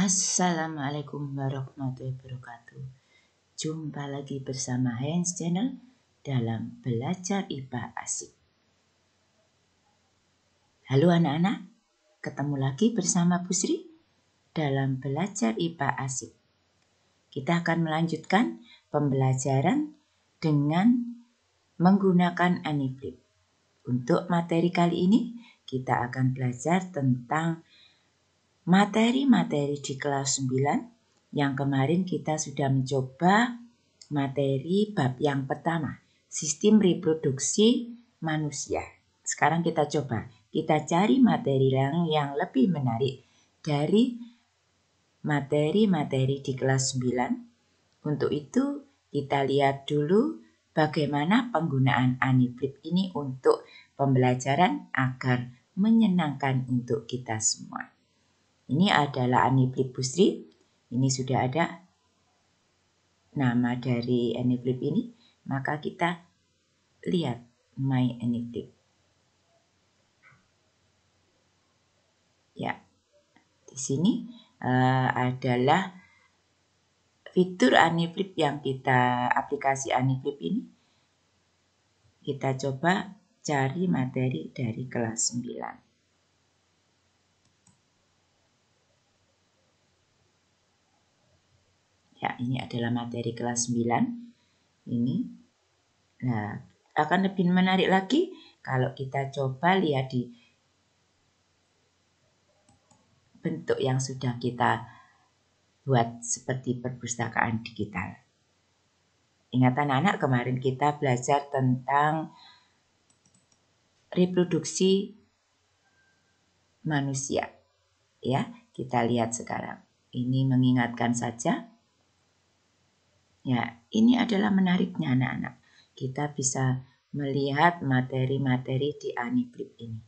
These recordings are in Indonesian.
Assalamualaikum warahmatullahi wabarakatuh. Jumpa lagi bersama Hans Channel dalam Belajar IPA Asik. Halo anak-anak, ketemu lagi bersama Bu Sri dalam Belajar IPA Asik. Kita akan melanjutkan pembelajaran dengan menggunakan Aniflip. Untuk materi kali ini kita akan belajar tentang materi-materi di kelas 9 yang kemarin kita sudah mencoba materi bab yang pertama, sistem reproduksi manusia. Sekarang kita cari materi yang lebih menarik dari materi-materi di kelas 9. Untuk itu kita lihat dulu bagaimana penggunaan Aniflip ini untuk pembelajaran agar menyenangkan untuk kita semua. Ini adalah Aniflip Bu Sri. Ini sudah ada nama dari Aniflip ini. Maka kita lihat My Aniflip. Ya, di sini adalah fitur Aniflip yang aplikasi Aniflip ini. Kita coba cari materi dari kelas 9. Ya, ini adalah materi kelas 9. Ini. Nah, akan lebih menarik lagi kalau kita coba lihat di bentuk yang sudah kita buat seperti perpustakaan digital. Ingat anak-anak, kemarin kita belajar tentang reproduksi manusia. Ya, kita lihat sekarang. Ini mengingatkan saja. Ya, ini adalah menariknya anak-anak. Kita bisa melihat materi-materi di Aniflip ini.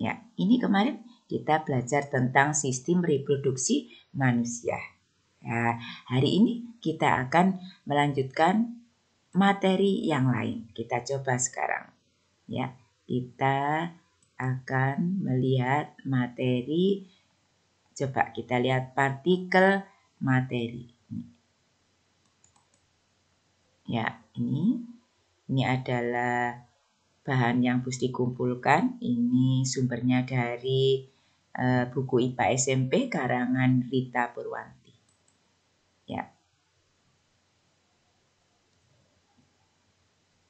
Ya, ini kemarin kita belajar tentang sistem reproduksi manusia. Ya, hari ini kita akan melanjutkan materi yang lain. Kita coba sekarang. Ya, kita akan melihat materi. Coba kita lihat partikel materi. Ya, ini adalah bahan yang Bu Sri kumpulkan. Ini sumbernya dari buku IPA SMP karangan Rita Purwanti. Ya.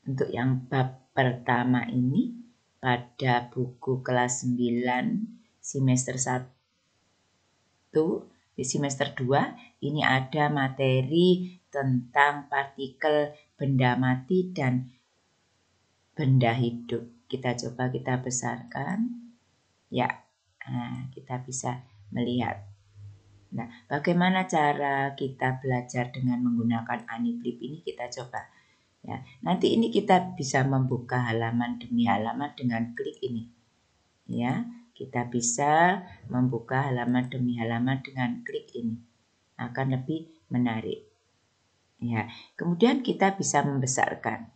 Untuk yang bab pertama ini pada buku kelas 9 semester 1 di semester 2 ini ada materi tentang partikel benda mati dan benda hidup. Kita coba kita besarkan. Ya, kita bisa melihat. Nah, bagaimana cara kita belajar dengan menggunakan Aniflip ini kita coba. Ya, nanti ini kita bisa membuka halaman demi halaman dengan klik ini. Ya, kita bisa membuka halaman demi halaman dengan klik ini. Akan lebih menarik. Ya, kemudian kita bisa membesarkan.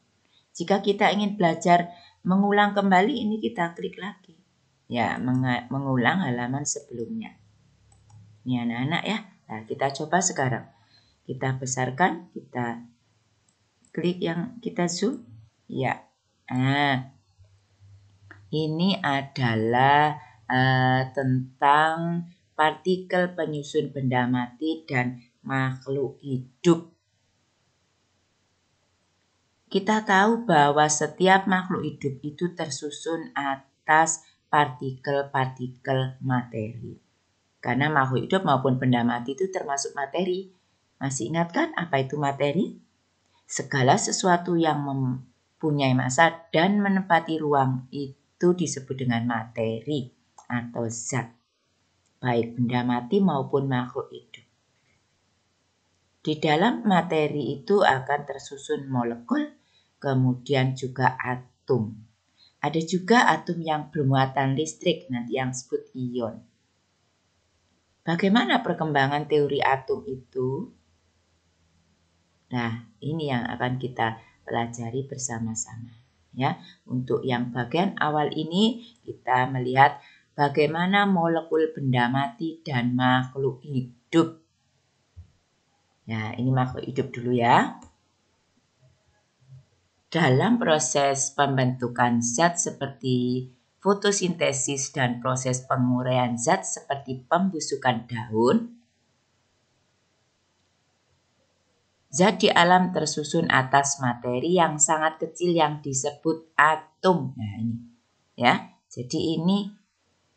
Jika kita ingin belajar mengulang kembali, ini kita klik lagi. Ya, mengulang halaman sebelumnya. Ini anak-anak ya. Nah, kita coba sekarang. Kita besarkan, kita klik yang kita zoom. Ya. Nah, ini adalah tentang partikel penyusun benda mati dan makhluk hidup. Kita tahu bahwa setiap makhluk hidup itu tersusun atas partikel-partikel materi. Karena makhluk hidup maupun benda mati itu termasuk materi. Masih ingat kan apa itu materi? Segala sesuatu yang mempunyai massa dan menempati ruang itu disebut dengan materi atau zat. Baik benda mati maupun makhluk hidup. Di dalam materi itu akan tersusun molekul, kemudian juga atom. Ada juga atom yang bermuatan listrik, nanti yang disebut ion. Bagaimana perkembangan teori atom itu? Nah, ini yang akan kita pelajari bersama-sama. Ya, untuk yang bagian awal ini kita melihat bagaimana molekul benda mati dan makhluk hidup. Ya, ini makhluk hidup dulu ya. Dalam proses pembentukan zat seperti fotosintesis dan proses penguraian zat seperti pembusukan daun, zat di alam tersusun atas materi yang sangat kecil yang disebut atom. Nah, ini ya. Jadi ini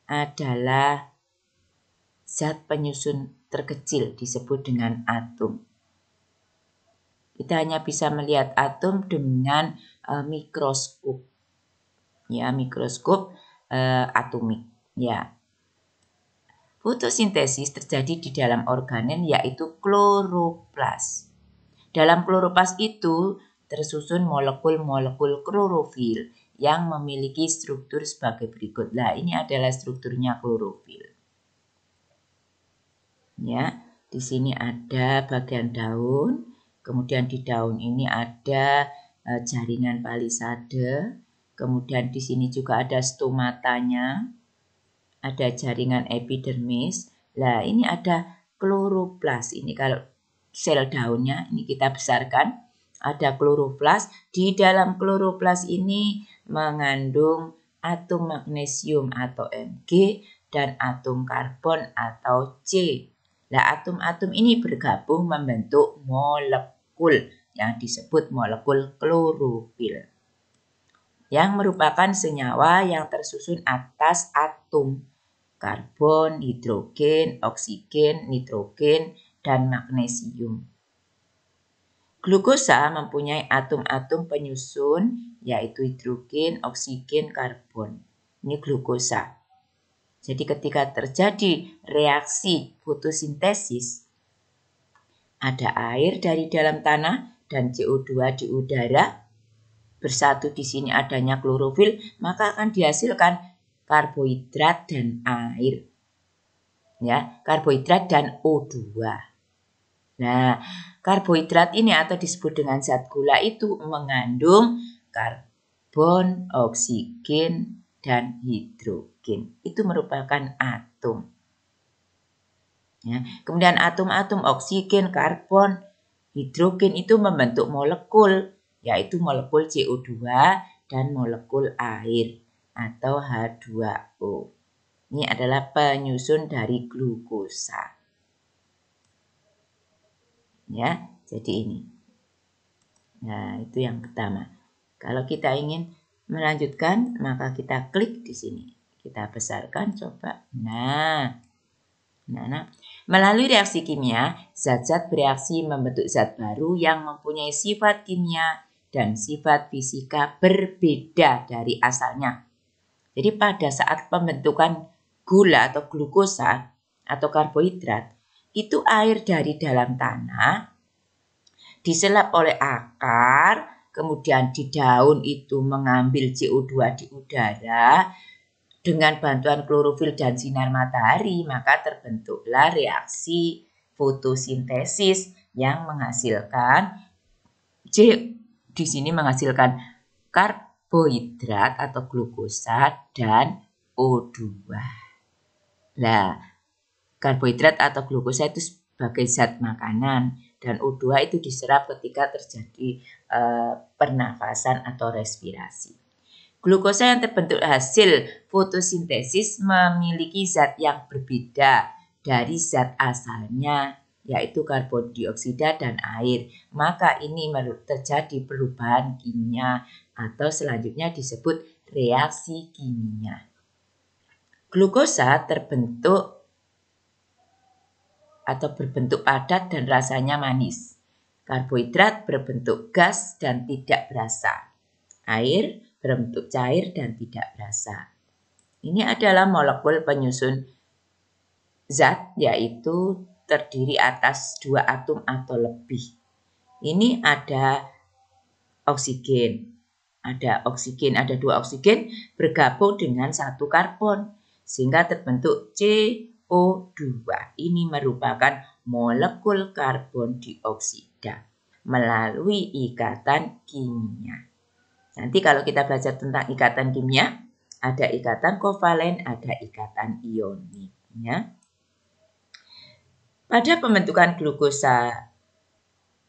adalah zat penyusun terkecil disebut dengan atom. Kita hanya bisa melihat atom dengan mikroskop. Ya, mikroskop atomik. Ya. Fotosintesis terjadi di dalam organel yaitu kloroplas. Dalam kloroplas itu tersusun molekul-molekul klorofil yang memiliki struktur sebagai berikut. Nah, ini adalah strukturnya klorofil. Ya, di sini ada bagian daun, kemudian di daun ini ada jaringan palisade, kemudian di sini juga ada stomatanya, ada jaringan epidermis. Nah, ini ada kloroplas. Ini kalau sel daunnya ini kita besarkan, ada kloroplas. Di dalam kloroplas ini mengandung atom magnesium atau Mg dan atom karbon atau C. Nah, atom-atom ini bergabung membentuk molekul yang disebut molekul klorofil, yang merupakan senyawa yang tersusun atas atom karbon, hidrogen, oksigen, nitrogen, dan magnesium. Glukosa mempunyai atom-atom penyusun yaitu hidrogen, oksigen, karbon. Ini glukosa. Jadi ketika terjadi reaksi fotosintesis, ada air dari dalam tanah dan CO2 di udara, bersatu di sini adanya klorofil, maka akan dihasilkan karbohidrat dan air. Ya, karbohidrat dan O2. Nah, karbohidrat ini atau disebut dengan zat gula itu mengandung karbon, oksigen, dan hidrogen. Itu merupakan atom. Ya, kemudian atom-atom oksigen, karbon, hidrogen itu membentuk molekul, yaitu molekul CO2 dan molekul air atau H2O. Ini adalah penyusun dari glukosa. Ya, jadi ini. Nah, itu yang pertama. Kalau kita ingin melanjutkan, maka kita klik di sini. Kita besarkan, coba. Nah. Melalui reaksi kimia, zat-zat bereaksi membentuk zat baru yang mempunyai sifat kimia dan sifat fisika berbeda dari asalnya. Jadi pada saat pembentukan gula atau glukosa atau karbohidrat, itu air dari dalam tanah diserap oleh akar, kemudian di daun itu mengambil CO2 di udara dengan bantuan klorofil dan sinar matahari, maka terbentuklah reaksi fotosintesis yang menghasilkan di sini menghasilkan karbohidrat atau glukosa dan O2. Nah, karbohidrat atau glukosa itu sebagai zat makanan dan O2 itu diserap ketika terjadi pernafasan atau respirasi. Glukosa yang terbentuk hasil fotosintesis memiliki zat yang berbeda dari zat asalnya, yaitu karbon dioksida dan air. Maka ini terjadi perubahan kimia atau selanjutnya disebut reaksi kimia. Glukosa terbentuk atau berbentuk padat dan rasanya manis. Karbohidrat berbentuk gas dan tidak berasa. Air berbentuk cair dan tidak berasa. Ini adalah molekul penyusun zat, yaitu terdiri atas 2 atom atau lebih. Ini ada oksigen. Ada 2 oksigen bergabung dengan 1 karbon sehingga terbentuk CO2. Ini merupakan molekul karbon dioksida melalui ikatan kimia. Nanti kalau kita belajar tentang ikatan kimia, Ada ikatan kovalen, ada ikatan ionik. Ya. Pada pembentukan glukosa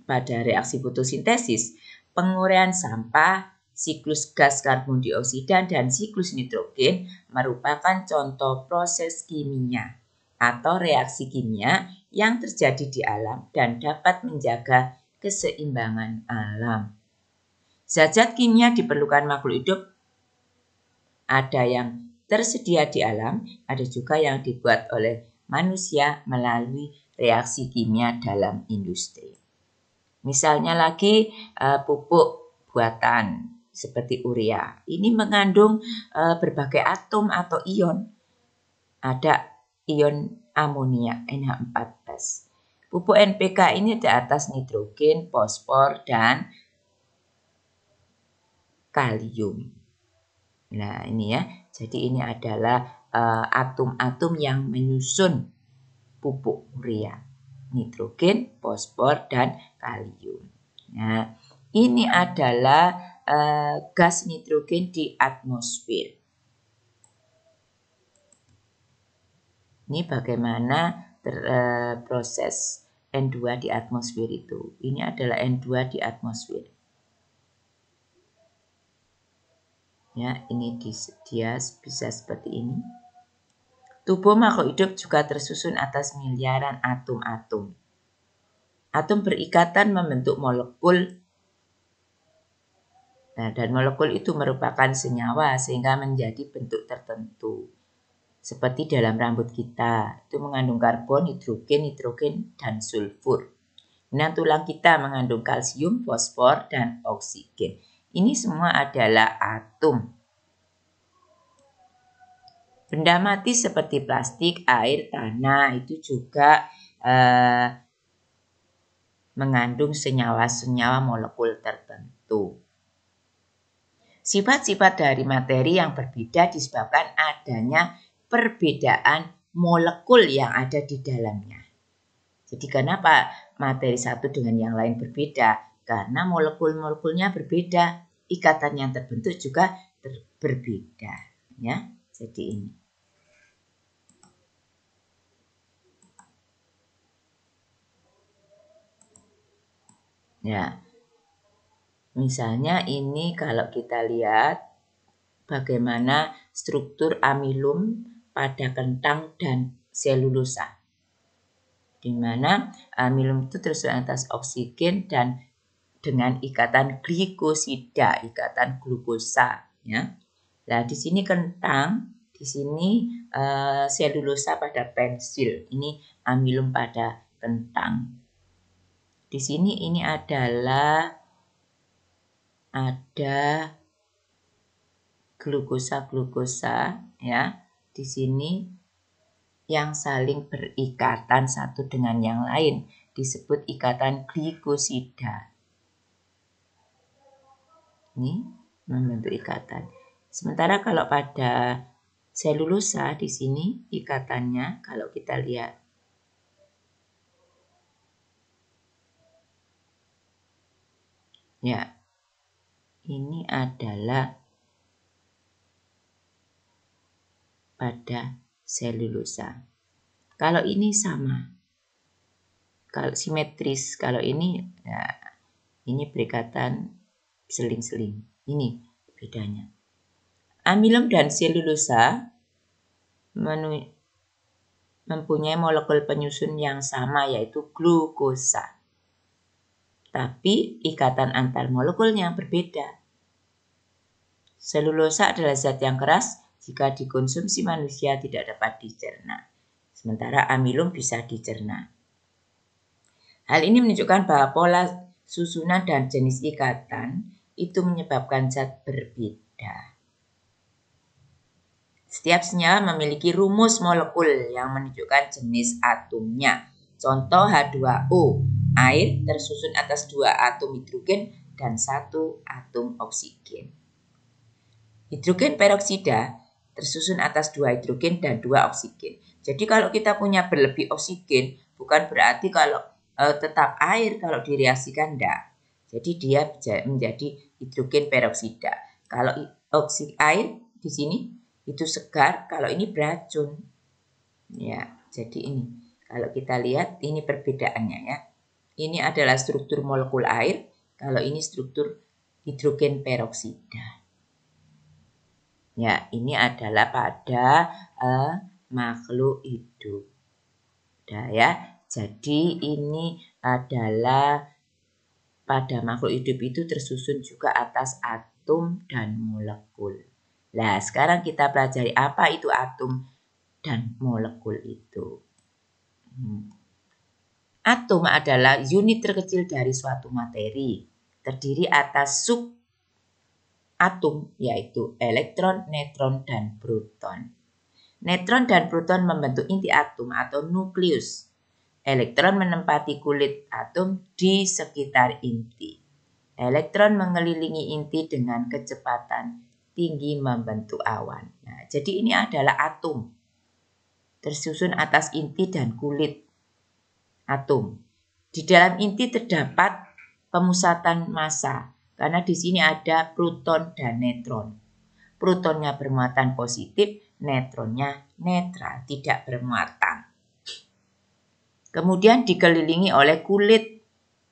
pada reaksi fotosintesis, penguraian sampah, siklus gas karbon dioksida, dan siklus nitrogen merupakan contoh proses kimia atau reaksi kimia yang terjadi di alam dan dapat menjaga keseimbangan alam. Zat-zat kimia diperlukan makhluk hidup, ada yang tersedia di alam, ada juga yang dibuat oleh manusia melalui reaksi kimia dalam industri. Misalnya lagi pupuk buatan seperti urea. Ini mengandung berbagai atom atau ion. Ada ion amonia NH14. Pupuk NPK ini di atas nitrogen, fosfor, dan kalium. Nah ini ya, jadi ini adalah atom-atom yang menyusun pupuk urea. Nitrogen, fosfor, dan kalium. Nah, ini adalah gas nitrogen di atmosfer. Ini bagaimana proses N2 di atmosfer itu. Ini adalah N2 di atmosfer. Ya, ini dia bisa seperti ini. Tubuh makhluk hidup juga tersusun atas miliaran atom-atom. Atom berikatan membentuk molekul. Nah, dan molekul itu merupakan senyawa sehingga menjadi bentuk tertentu. Seperti dalam rambut kita, itu mengandung karbon, nitrogen, dan sulfur. Nah, tulang kita mengandung kalsium, fosfor, dan oksigen. Ini semua adalah atom. Benda mati seperti plastik, air, tanah itu juga mengandung senyawa-senyawa molekul tertentu. Sifat-sifat dari materi yang berbeda disebabkan adanya perbedaan molekul yang ada di dalamnya. Jadi kenapa materi satu dengan yang lain berbeda? Karena molekul-molekulnya berbeda, ikatan yang terbentuk juga berbeda. Ya, jadi ini. Ya, misalnya ini kalau kita lihat bagaimana struktur amilum pada kentang dan selulosa. Di mana amilum itu tersusun atas oksigen dan dengan ikatan glikosida, ikatan glukosa. Ya. Nah, di sini kentang, di sini selulosa pada pensil. Ini amilum pada kentang. Di sini ini adalah ada glukosa ya. Di sini yang saling berikatan satu dengan yang lain disebut ikatan glikosida. Ini membentuk ikatan. Sementara kalau pada selulosa di sini ikatannya kalau kita lihat ya, ini adalah pada selulosa. Kalau ini sama, kalau simetris, kalau ini ya, ini berikatan seling-seling. Ini bedanya. Amilum dan selulosa mempunyai molekul penyusun yang sama yaitu glukosa. Tapi ikatan antar molekulnya berbeda. Selulosa adalah zat yang keras, jika dikonsumsi manusia tidak dapat dicerna. Sementara amilum bisa dicerna. Hal ini menunjukkan bahwa pola susunan dan jenis ikatan itu menyebabkan zat berbeda. Setiap senyawa memiliki rumus molekul yang menunjukkan jenis atomnya. Contoh H2O, air tersusun atas 2 atom hidrogen dan 1 atom oksigen. Hidrogen peroksida tersusun atas 2 hidrogen dan 2 oksigen. Jadi kalau kita punya berlebih oksigen, bukan berarti kalau tetap air kalau direaksikan enggak. Jadi dia menjadi hidrogen peroksida. Kalau air di sini itu segar, kalau ini beracun. Ya, jadi ini. Kalau kita lihat ini perbedaannya ya. Ini adalah struktur molekul air, kalau ini struktur hidrogen peroksida. Ya, ini adalah pada makhluk hidup. Nah, ya. Jadi ini adalah pada makhluk hidup itu tersusun juga atas atom dan molekul. Nah, sekarang kita pelajari apa itu atom dan molekul itu. Atom adalah unit terkecil dari suatu materi, terdiri atas sub atom yaitu elektron, neutron, dan proton. Neutron dan proton membentuk inti atom atau nukleus. Elektron menempati kulit atom di sekitar inti. Elektron mengelilingi inti dengan kecepatan tinggi membentuk awan. Nah, jadi ini adalah atom. Tersusun atas inti dan kulit atom. Di dalam inti terdapat pemusatan massa karena di sini ada proton dan neutron. Protonnya bermuatan positif, neutronnya netral, tidak bermuatan. Kemudian dikelilingi oleh kulit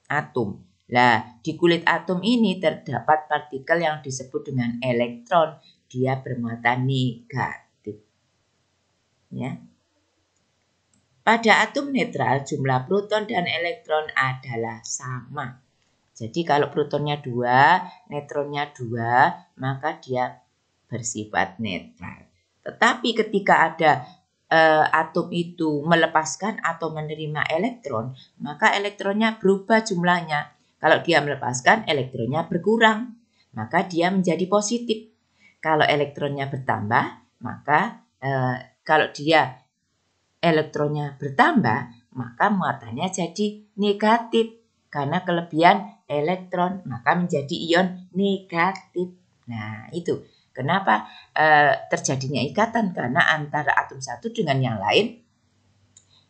atom. Nah, di kulit atom ini terdapat partikel yang disebut dengan elektron. Dia bermuatan negatif. Ya. Pada atom netral, jumlah proton dan elektron adalah sama. Jadi kalau protonnya 2, neutronnya 2, maka dia bersifat netral. Tetapi ketika ada atom itu melepaskan atau menerima elektron, maka elektronnya berubah jumlahnya. Kalau dia melepaskan, elektronnya berkurang, maka dia menjadi positif. Kalau elektronnya bertambah, maka kalau dia elektronnya bertambah, maka muatannya jadi negatif. Karena kelebihan elektron, maka menjadi ion negatif. Nah, itu. Kenapa terjadinya ikatan? Karena antara atom satu dengan yang lain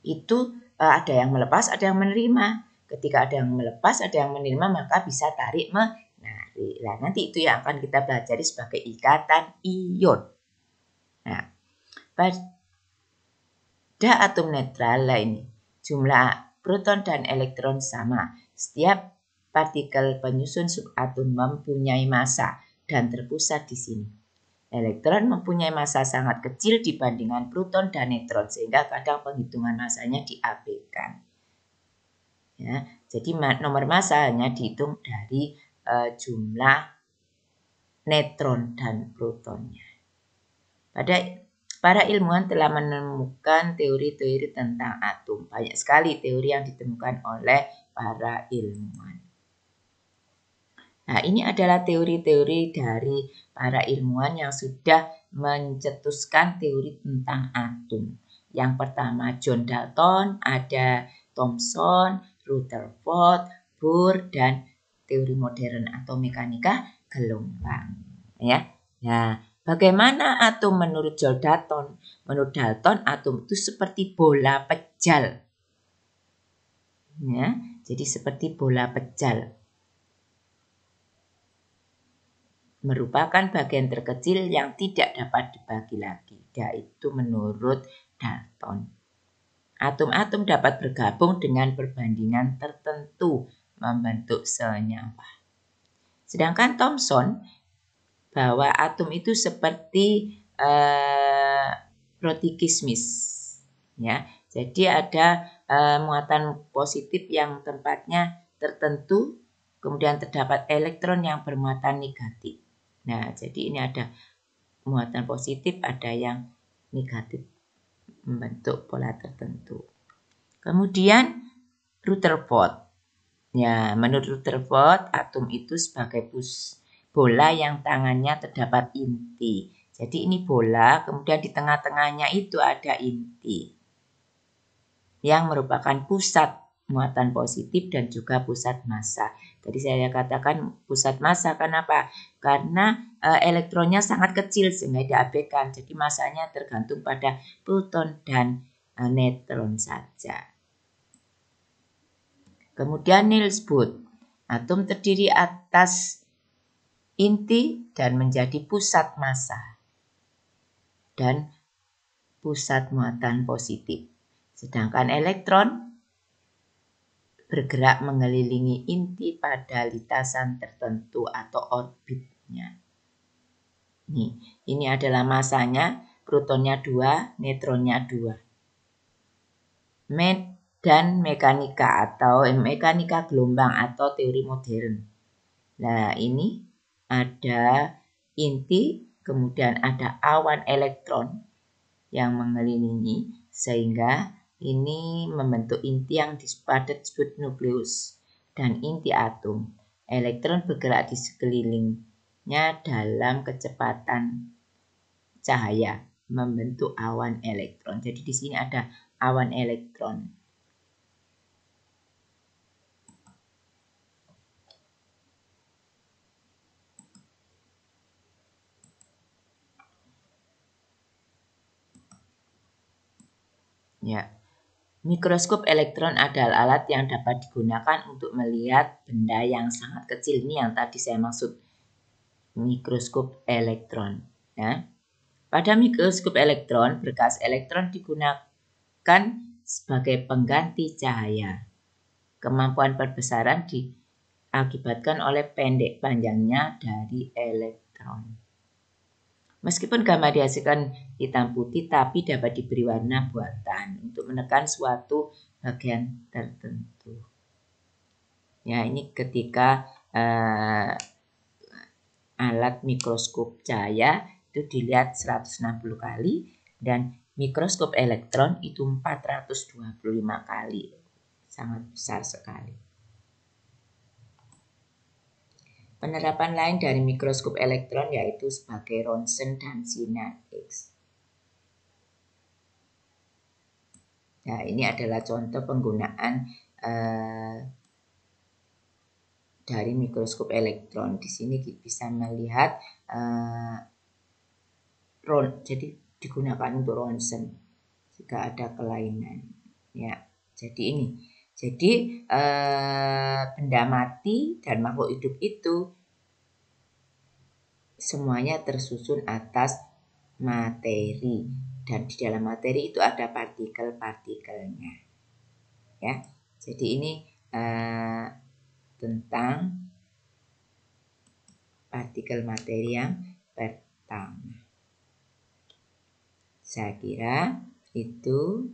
itu ada yang melepas, ada yang menerima. Ketika ada yang melepas, ada yang menerima, maka bisa tarik menarik. Nah, nanti itu yang akan kita pelajari sebagai ikatan ion. Nah, pada atom netral ini jumlah proton dan elektron sama. Setiap partikel penyusun subatom mempunyai massa dan terpusat di sini. Elektron mempunyai massa sangat kecil dibandingkan proton dan neutron sehingga kadang penghitungan massanya diabaikan. Ya, jadi nomor massa hanya dihitung dari jumlah neutron dan protonnya. Para ilmuwan telah menemukan teori-teori tentang atom. Banyak sekali teori yang ditemukan oleh para ilmuwan. Nah, ini adalah teori-teori dari para ilmuwan yang sudah mencetuskan teori tentang atom. Yang pertama John Dalton, ada Thomson, Rutherford, Bohr, dan teori modern atau mekanika gelombang. Ya, nah, bagaimana atom menurut John Dalton? Menurut Dalton, atom itu seperti bola pejal. Ya, jadi seperti bola pejal. Merupakan bagian terkecil yang tidak dapat dibagi lagi, yaitu menurut Dalton. Atom-atom dapat bergabung dengan perbandingan tertentu membentuk senyawa. Sedangkan Thomson bahwa atom itu seperti roti kismis, ya. Jadi ada muatan positif yang tempatnya tertentu, kemudian terdapat elektron yang bermuatan negatif. Nah, jadi ini ada muatan positif, ada yang negatif membentuk pola tertentu. Kemudian Rutherford. Ya, menurut Rutherford, atom itu sebagai bola yang tangannya terdapat inti. Jadi ini bola, kemudian di tengah-tengahnya itu ada inti yang merupakan pusat muatan positif dan juga pusat massa. Tadi saya katakan pusat massa, kenapa? Karena elektronnya sangat kecil sehingga diabaikan. Jadi massanya tergantung pada proton dan neutron saja. Kemudian Niels Bohr, atom terdiri atas inti dan menjadi pusat massa. dan pusat muatan positif. Sedangkan elektron bergerak mengelilingi inti pada lintasan tertentu atau orbitnya. Ini adalah masanya, protonnya 2, neutronnya 2. Dan mekanika atau mekanika gelombang atau teori modern. Nah, ini ada inti, kemudian ada awan elektron yang mengelilingi, sehingga ini membentuk inti yang disebut nukleus dan inti atom. Elektron bergerak di sekelilingnya dalam kecepatan cahaya, membentuk awan elektron. Jadi di sini ada awan elektron. Ya. Mikroskop elektron adalah alat yang dapat digunakan untuk melihat benda yang sangat kecil. Ini yang tadi saya maksud mikroskop elektron. Ya. Pada mikroskop elektron, berkas elektron digunakan sebagai pengganti cahaya. Kemampuan perbesaran diakibatkan oleh pendek panjangnya dari elektron. Meskipun gambar dihasilkan hitam putih, tapi dapat diberi warna buatan untuk menekan suatu bagian tertentu. Ya, ini ketika alat mikroskop cahaya itu dilihat 160 kali dan mikroskop elektron itu 425 kali. Sangat besar sekali. Penerapan lain dari mikroskop elektron yaitu sebagai ronsen dan sinar X. Nah, ini adalah contoh penggunaan dari mikroskop elektron. Di sini kita bisa melihat jadi digunakan untuk ronsen jika ada kelainan. Ya, jadi ini. Jadi benda mati dan makhluk hidup itu semuanya tersusun atas materi, dan di dalam materi itu ada partikel-partikelnya. Ya, jadi ini tentang partikel materi yang pertama. Saya kira itu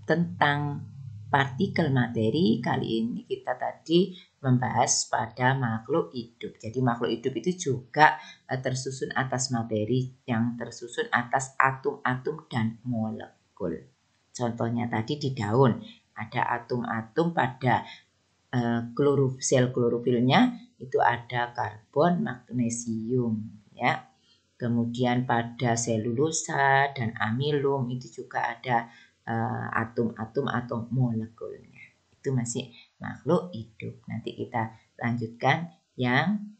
tentang partikel materi. Kali ini kita tadi membahas pada makhluk hidup. Jadi makhluk hidup itu juga tersusun atas materi yang tersusun atas atom-atom dan molekul. Contohnya tadi di daun ada atom-atom, pada sel klorofilnya itu ada karbon, magnesium, ya. Kemudian pada selulosa dan amilum itu juga ada atom-atom atau molekulnya. Itu masih makhluk hidup. Nanti kita lanjutkan yang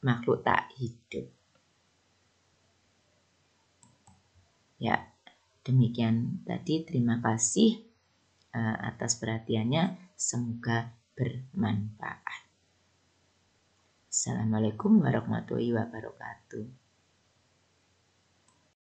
makhluk tak hidup. Ya, demikian tadi. Terima kasih atas perhatiannya. Semoga bermanfaat. Assalamualaikum warahmatullahi wabarakatuh.